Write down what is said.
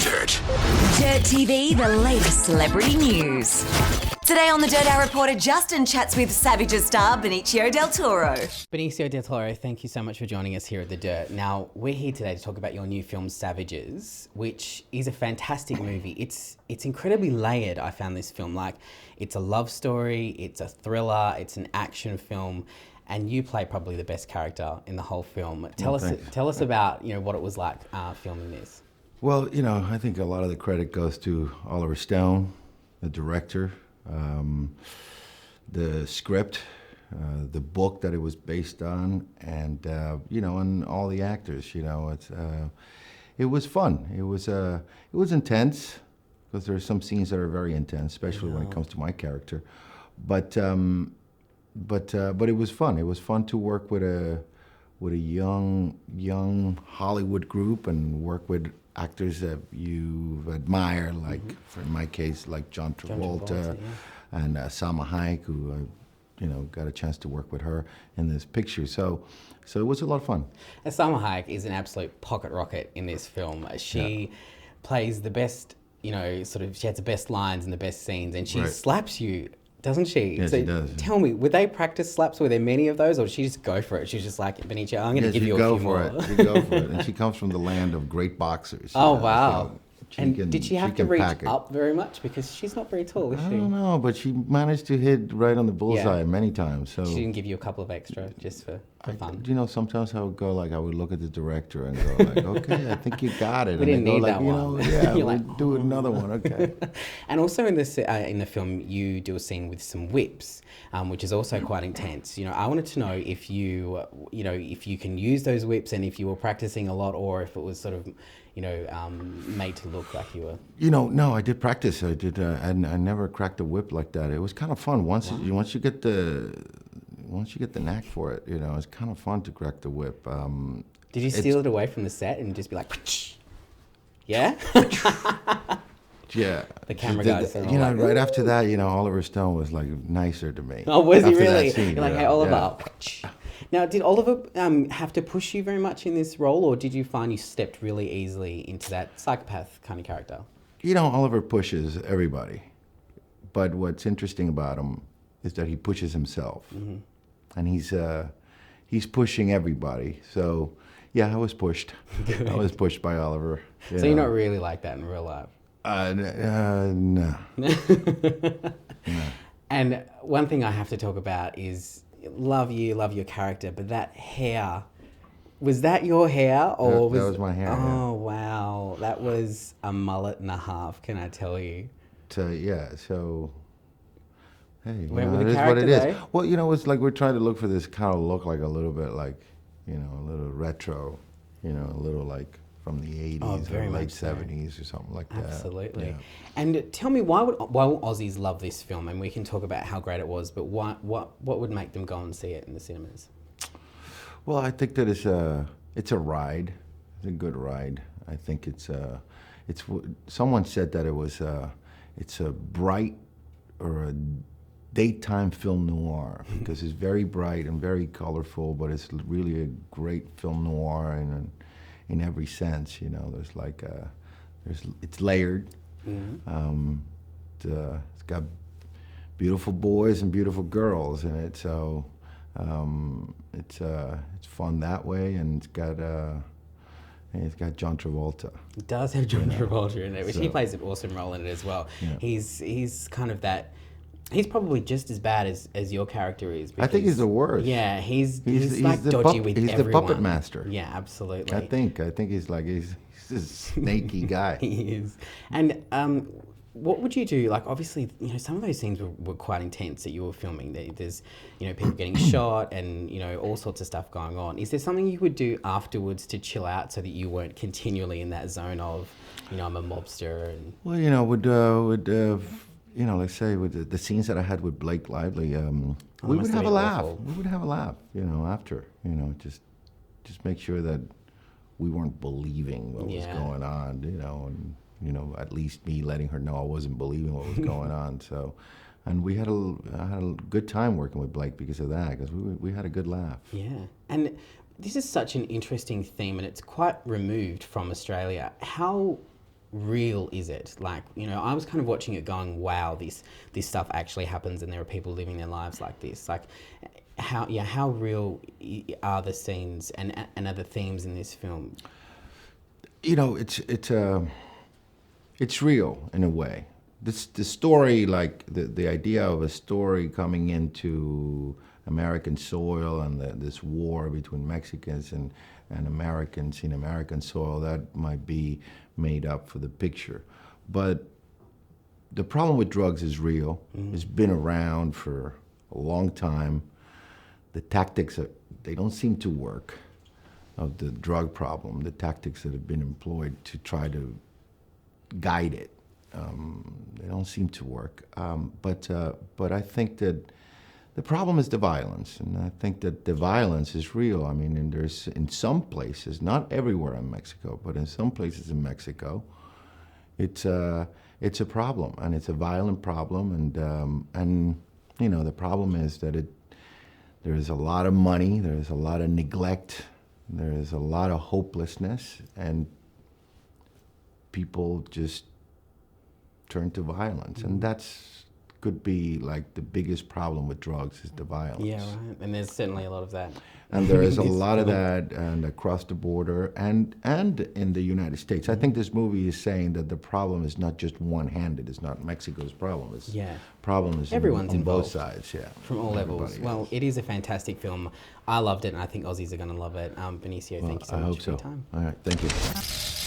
Dirt. Dirt TV, the latest celebrity news. Today on the Dirt, our reporter Justin chats with Savages star Benicio del Toro. Benicio del Toro, thank you so much for joining us here at The Dirt. Now, we're here today to talk about your new film, Savages, which is a fantastic movie. It's incredibly layered, I found this film. Like, it's a love story, it's a thriller, it's an action film, and you play probably the best character in the whole film. Tell us about, what it was like filming this. Well, I think a lot of the credit goes to Oliver Stone, the director, the script, the book that it was based on, and and all the actors. It was fun. It was intense because there are some scenes that are very intense, especially when it comes to my character. But it was fun. It was fun to work with a young Hollywood group and work with actors that you admire, like in my case, like John Travolta and Salma Hayek, who got a chance to work with her in this picture. So it was a lot of fun. And Salma Hayek is an absolute pocket rocket in this film. She plays the best, she has the best lines and the best scenes, and she slaps you, doesn't she? Yes, so she does. Tell me, would they practice slaps? Were there many of those, or did she just go for it? She's just like, Benicio, I'm going to give you a few more. She'd go for it. And she comes from the land of great boxers. Oh, wow. So did she have to reach up very much? Because she's not very tall, is she? I don't know, but she managed to hit right on the bullseye many times. So she didn't give you a couple of extra just for fun? Sometimes I would go, I would look at the director and go, okay, I think you got it. We didn't need that one. We'll do another one, okay. And also in the film, you do a scene with some whips, which is also quite intense. I wanted to know if if you can use those whips and if you were practicing a lot, or if it was sort of, made to look like you were. No, I did practice. I did. I never cracked a whip like that. It was kind of fun once you get the knack for it. It's kind of fun to crack the whip. Did you steal it away from the set and just be like, yeah? Yeah. The camera guys. Right after that, Oliver Stone was nicer to me. Oh, was he really? Scene, You're like, hey, Oliver. Yeah. Now, did Oliver have to push you very much in this role, or did you find you stepped really easily into that psychopath kind of character? Oliver pushes everybody, but what's interesting about him is that he pushes himself, and he's pushing everybody. So, yeah, I was pushed. I was pushed by Oliver. So you're not really like that in real life? No. No. And one thing I have to talk about is love your character, but that hair, was that your hair? Or that was my hair. Oh, wow. That was a mullet and a half, can I tell you? So, hey, Went with it the is what it character, is. Well, it's like we're trying to look for this kind of look like a little bit like, a little retro, a little like from the 80s or late 70s or something like that. Absolutely. Yeah. And tell me, why will Aussies love this film? And we can talk about how great it was, but what would make them go and see it in the cinemas? Well, I think that it's a ride. It's a good ride. I think someone said that it's a bright or a daytime film noir because it's very bright and very colorful, but it's really a great film noir in every sense. It's layered. It's got beautiful boys and beautiful girls in it, so it's fun that way, and it's got John Travolta. It does have John Travolta in it, which he So- plays an awesome role in it as well. Yeah. He's kind of that. He's probably just as bad as your character is. I think he's the worst. Yeah, he's He's like the dodgy with he's everyone. the puppet master. Yeah, absolutely. I think he's a snaky guy. He is. And what would you do? Like, obviously, some of those scenes were quite intense that you were filming. There's, people getting shot and, all sorts of stuff going on. Is there something you would do afterwards to chill out so that you weren't continually in that zone of, I'm a mobster? And Well, let's say with the scenes that I had with Blake Lively, we would must have have a been laugh. awful. We would have a laugh, after, just make sure that we weren't believing what was going on, and at least me letting her know I wasn't believing what was going on. So, and I had a good time working with Blake because of that, because we had a good laugh. Yeah. And this is such an interesting theme, and it's quite removed from Australia. How real is it? Like, you know, I was kind of watching it going, wow, this stuff actually happens and there are people living their lives like this. Like, how real are the scenes and are the themes in this film? You know, it's real in a way. The story, like the idea of a story coming into American soil and this war between Mexicans and Americans in American soil, that might be made up for the picture. But the problem with drugs is real. It's been around for a long time. The tactics, they don't seem to work, of the drug problem, the tactics that have been employed to try to guide it. They don't seem to work. But I think that the problem is the violence, and I think that the violence is real. I mean, and there's in some places, not everywhere in Mexico, but in some places in Mexico, it's a problem, and it's a violent problem, and you know, the problem is that there is a lot of money, there is a lot of neglect, there is a lot of hopelessness, and people just turn to violence, and that's could be like the biggest problem with drugs is the violence. Yeah, right. And there's certainly a lot of that. And there is a lot of that, and across the border, and in the United States. I think this movie is saying that the problem is not just one-handed. It's not Mexico's problem. It's problem is everyone's on involved both sides. Yeah, from all levels. Everybody Well, is. it is a fantastic film. I loved it, and I think Aussies are going to love it. Benicio, thank you so I much hope for so. your time. All right, thank you.